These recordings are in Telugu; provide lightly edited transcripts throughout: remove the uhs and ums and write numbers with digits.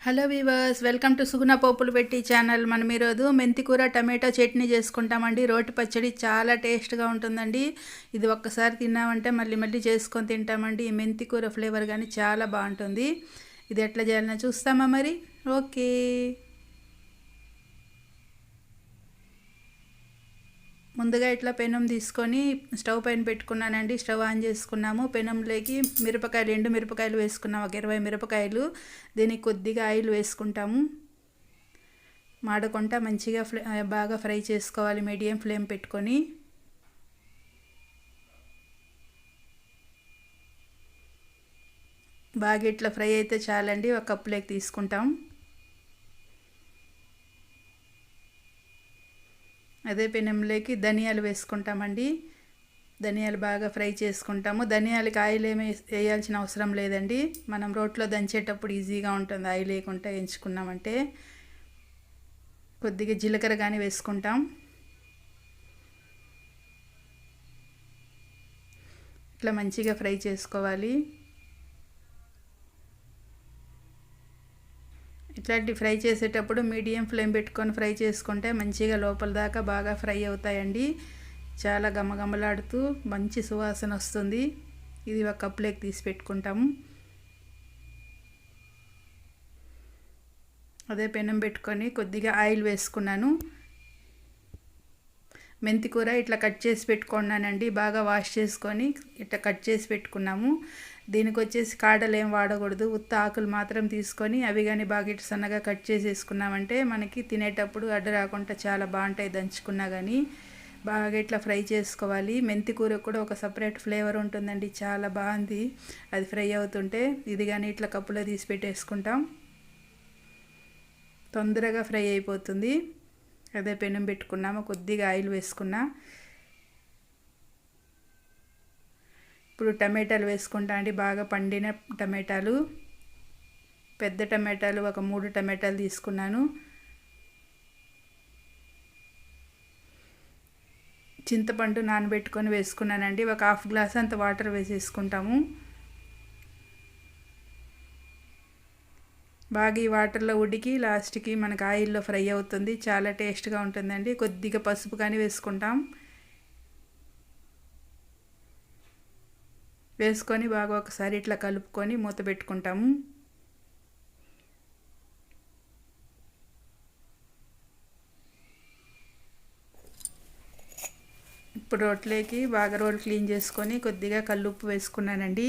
హలో వీవర్స్, వెల్కమ్ టు సుగుణ పోపులు పెట్టి ఛానల్. మనం ఈరోజు మెంతికూర టమాటో చట్నీ చేసుకుంటామండి. రోటి పచ్చడి చాలా టేస్ట్గా ఉంటుందండి. ఇది ఒక్కసారి తిన్నామంటే మళ్ళీ మళ్ళీ చేసుకొని తింటామండి. ఈ మెంతికూర ఫ్లేవర్ కానీ చాలా బాగుంటుంది. ఇది ఎట్లా చేయాలన్నా చూస్తామా మరి? ఓకే. ముందుగా ఇట్లా పెనం తీసుకొని స్టవ్ పైన పెట్టుకున్నానండి. స్టవ్ ఆన్ చేసుకున్నాము. పెనంలోకి మిరపకాయలు, ఎండు మిరపకాయలు వేసుకున్నాము, ఒక 20 మిరపకాయలు. దీనికి కొద్దిగా ఆయిల్ వేసుకుంటాము. మాడకుండా మంచిగా బాగా ఫ్రై చేసుకోవాలి, మీడియం ఫ్లేమ్ పెట్టుకొని. బాగా ఇట్లా ఫ్రై అయితే చాలండి. ఒక కప్పులోకి తీసుకుంటాం. అదే పెనంలోకి ధనియాలు వేసుకుంటామండి. ధనియాలు బాగా ఫ్రై చేసుకుంటాము. ధనియాలకి ఆయిల్ ఏమీ వేయాల్సిన అవసరం లేదండి. మనం రోట్లో దంచేటప్పుడు ఈజీగా ఉంటుంది ఆయిల్ వేయకుండా ఎంచుకున్నామంటే. కొద్దిగా జీలకర్ర కానీ వేసుకుంటాం. ఇట్లా మంచిగా ఫ్రై చేసుకోవాలి. ఇట్లాంటి ఫ్రై చేసేటప్పుడు మీడియం ఫ్లేమ్ పెట్టుకొని ఫ్రై చేసుకుంటే మంచిగా లోపల దాకా బాగా ఫ్రై అవుతాయండి. చాలా గమగమలాడుతూ మంచి సువాసన వస్తుంది. ఇది ఒక కప్లోకి తీసి పెట్టుకుంటాము. అదే పెనం పెట్టుకొని కొద్దిగా ఆయిల్ వేసుకున్నాను. మెంతికూర ఇట్లా కట్ చేసి పెట్టుకున్నానండి. బాగా వాష్ చేసుకొని ఇట్లా కట్ చేసి పెట్టుకున్నాము. దీనికి వచ్చేసి కాడలు ఏం వాడకూడదు, ఉత్త ఆకులు మాత్రం తీసుకొని అవి కానీ బాగా ఇట్లా సన్నగా కట్ చేసేసుకున్నామంటే మనకి తినేటప్పుడు అడ్డు రాకుండా చాలా బాగుంటాయి. దంచుకున్నా కానీ బాగా ఇట్లా ఫ్రై చేసుకోవాలి. మెంతికూర కూడా ఒక సపరేట్ ఫ్లేవర్ ఉంటుందండి, చాలా బాగుంది అది ఫ్రై అవుతుంటే. ఇది కానీ ఇట్లా కప్పులో తీసి పెట్టేసుకుంటాం, తొందరగా ఫ్రై అయిపోతుంది. అదే పెనం పెట్టుకున్నాము, కొద్దిగా ఆయిల్ వేసుకున్నా. ఇప్పుడు టమాటాలు వేసుకుంటా అండి. బాగా పండిన టమాటాలు, పెద్ద టమాటాలు ఒక 3 టమాటాలు తీసుకున్నాను. చింతపండు నానబెట్టుకొని వేసుకున్నానండి. ఒక 1/2 గ్లాస్ అంత వాటర్ వేసేసుకుంటాము. బాగా ఈ వాటర్లో ఉడికి లాస్ట్కి మనకు ఆయిల్లో ఫ్రై అవుతుంది, చాలా టేస్ట్గా ఉంటుందండి. కొద్దిగా పసుపు కానీ వేసుకుంటాం. వేసుకొని బాగా ఒకసారి ఇట్లా కలుపుకొని మూత పెట్టుకుంటాము. ఇప్పుడు రోట్లోకి బాగా రోల్ క్లీన్ చేసుకొని కొద్దిగా కల్లుప్పు వేసుకున్నానండి.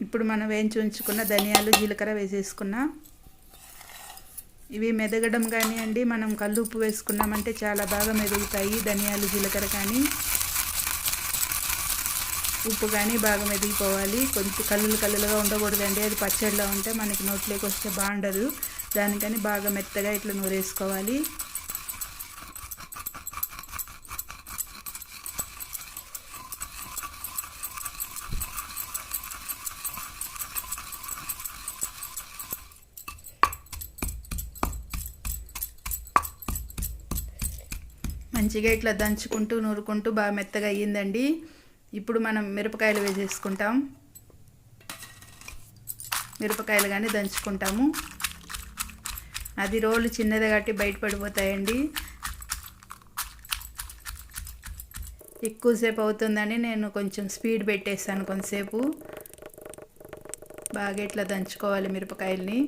ఇప్పుడు మనం వేయించి ఉంచుకున్న ధనియాలు, జీలకర్ర వేసేసుకున్నా. ఇవి మెదగడం కానీ అండి, మనం కల్లుప్పు వేసుకున్నామంటే చాలా బాగా మెదుగుతాయి ధనియాలు, జీలకర్ర కానీ. ఉప్పు కానీ బాగా మెదిగిపోవాలి. కొంచెం కల్లులుగా ఉండకూడదండి, అది పచ్చడిలో ఉంటే మనకి నోట్లోకి వస్తే బాగుండదు. దానికని బాగా మెత్తగా ఇట్లా నూరేసుకోవాలి. మంచిగా ఇట్లా దంచుకుంటూ నూరుకుంటూ బాగా మెత్తగా అయ్యిందండి. ఇప్పుడు మనం మిరపకాయలు వేసేసుకుంటాం. మిరపకాయలు కానీ దంచుకుంటాము. అది రోలు చిన్నది కాబట్టి బయటపడిపోతాయండి. ఎక్కువసేపు అవుతుందని నేను కొంచెం స్పీడ్ పెట్టేస్తాను. కొంతసేపు బాగా ఇట్లా దంచుకోవాలి మిరపకాయల్ని.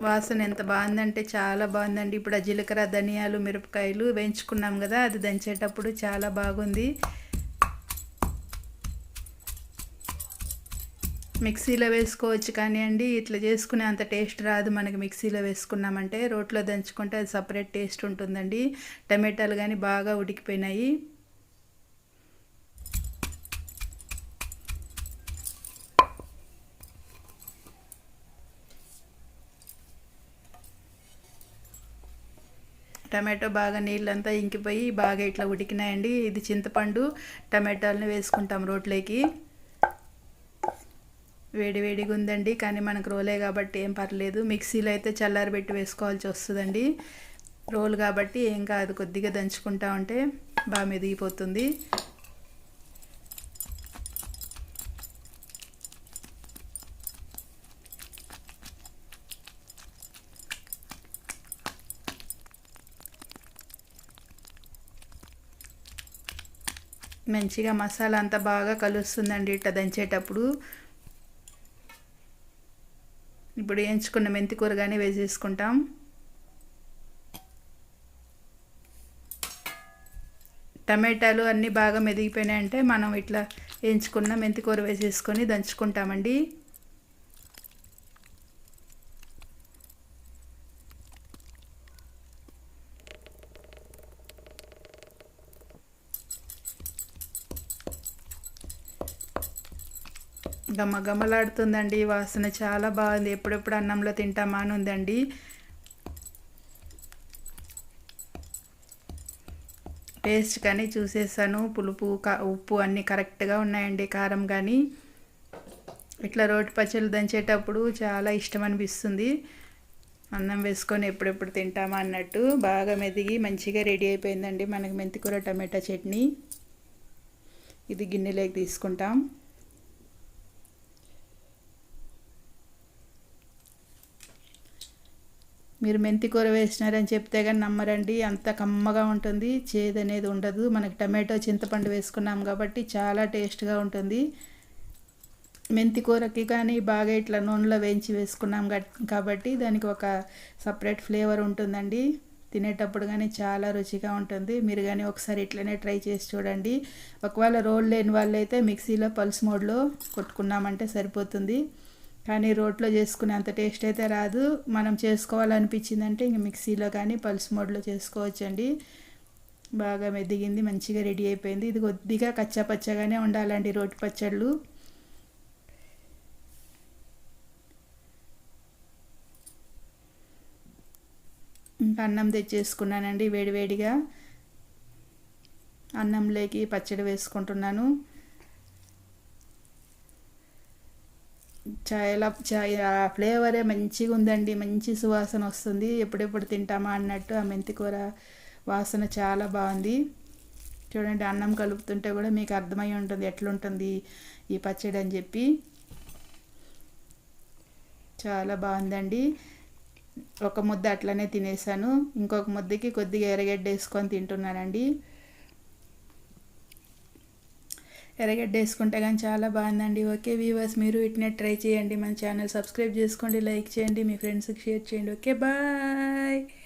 వాసన ఎంత బాగుందంటే చాలా బాగుందండి. ఇప్పుడు ఆ జీలకర్ర, ధనియాలు, మిరపకాయలు వేయించుకున్నాం కదా, అది దంచేటప్పుడు చాలా బాగుంది. మిక్సీలో వేసుకోవచ్చు కానీ అండి, ఇట్లా చేసుకునే అంత టేస్ట్ రాదు మనకి. మిక్సీలో వేసుకున్నామంటే రోట్లో దంచుకుంటే అది సపరేట్ టేస్ట్ ఉంటుందండి. టమాటాలు కానీ బాగా ఉడికిపోయినాయి. టమాటో బాగా నీళ్ళంతా ఇంకిపోయి బాగా ఇట్లా ఉడికినాయండి. ఇది చింతపండు, టమాటాలను వేసుకుంటాం రోట్లోకి. వేడి వేడిగా ఉందండి, కానీ మనకు రోలే కాబట్టి ఏం పర్లేదు. మిక్సీలో అయితే చల్లారబెట్టి వేసుకోవాల్సి వస్తుందండి. రోల్ కాబట్టి ఏం కాదు, కొద్దిగా దంచుకుంటా ఉంటే బాగా మెదిగిపోతుంది. మంచిగా మసాలా అంతా బాగా కలుస్తుందండి ఇట్లా దంచేటప్పుడు. ఇప్పుడు వేయించుకున్న మెంతి కూర కానీ వేసేసుకుంటాం. టమాటాలు అన్నీ బాగా మెదిగిపోయినాయంటే మనం ఇట్లా వేయించుకున్న మెంతి కూర వేసేసుకొని దంచుకుంటామండి. గమగమలాడుతుందండి, వాసన చాలా బాగుంది. ఎప్పుడెప్పుడు అన్నంలో తింటామా అని ఉందండి. టేస్ట్ కానీ చూసేసాను, పులుపు ఉప్పు అన్నీ కరెక్ట్గా ఉన్నాయండి, కారం కానీ. ఇట్లా రోటి పచ్చళ్ళు దంచేటప్పుడు చాలా ఇష్టం అనిపిస్తుంది. అన్నం వేసుకొని ఎప్పుడెప్పుడు తింటామా అన్నట్టు. బాగా మెదిగి మంచిగా రెడీ అయిపోయిందండి మనకి మెంతికూర టమాటా చట్నీ. ఇది గిన్నెలోకి తీసుకుంటాం. మీరు మెంతి కూర వేసినారని చెప్తే కానీ నమ్మరండి, అంత కమ్మగా ఉంటుంది, చేదు అనేది ఉండదు. మనకి టమాటో చింతపండు వేసుకున్నాం కాబట్టి చాలా టేస్ట్గా ఉంటుంది. మెంతి కూరకి కానీ బాగా ఇట్లా నూనెలో వేయించి వేసుకున్నాం కాబట్టి దానికి ఒక సపరేట్ ఫ్లేవర్ ఉంటుందండి. తినేటప్పుడు కానీ చాలా రుచిగా ఉంటుంది. మీరు కానీ ఒకసారి ఇట్లనే ట్రై చేసి చూడండి. ఒకవేళ రోల్ లేని వాళ్ళైతే మిక్సీలో పల్స్ మోడ్లో కొట్టుకున్నామంటే సరిపోతుంది. కానీ రోట్లో చేసుకునే అంత టేస్ట్ అయితే రాదు. మనం చేసుకోవాలనిపించిందంటే ఇంక మిక్సీలో కానీ పల్స్ మోడ్లో చేసుకోవచ్చండి. బాగా మెదిగింది, మంచిగా రెడీ అయిపోయింది. ఇది కొద్దిగా కచ్చాపచ్చగానే ఉండాలండి రోటి పచ్చళ్ళు. ఇంకా అన్నం తెచ్చేసుకున్నానండి వేడివేడిగా. అన్నంలోకి పచ్చడి వేసుకుంటున్నాను. చాలా ఫ్లేవరే మంచిగా ఉందండి, మంచి సువాసన వస్తుంది. ఎప్పుడెప్పుడు తింటామా అన్నట్టు ఆ మెంతికూర వాసన చాలా బాగుంది. చూడండి, అన్నం కలుపుతుంటే కూడా మీకు అర్థమై ఉంటుంది ఎట్లుంటుంది ఈ పచ్చడి అని చెప్పి. చాలా బాగుందండి. ఒక ముద్ద అట్లనే తినేసాను. ఇంకొక ముద్దకి కొద్దిగా ఎర్రగడ్డ వేసుకొని తింటున్నానండి. ఎర్రగడ్డ వేసుకుంటే కానీ చాలా బాగుందండి. ఓకే వ్యూవర్స్, మీరు వీటిని ట్రై చేయండి. మన ఛానల్ సబ్స్క్రైబ్ చేసుకోండి, లైక్ చేయండి, మీ ఫ్రెండ్స్కి షేర్ చేయండి. Okay, bye.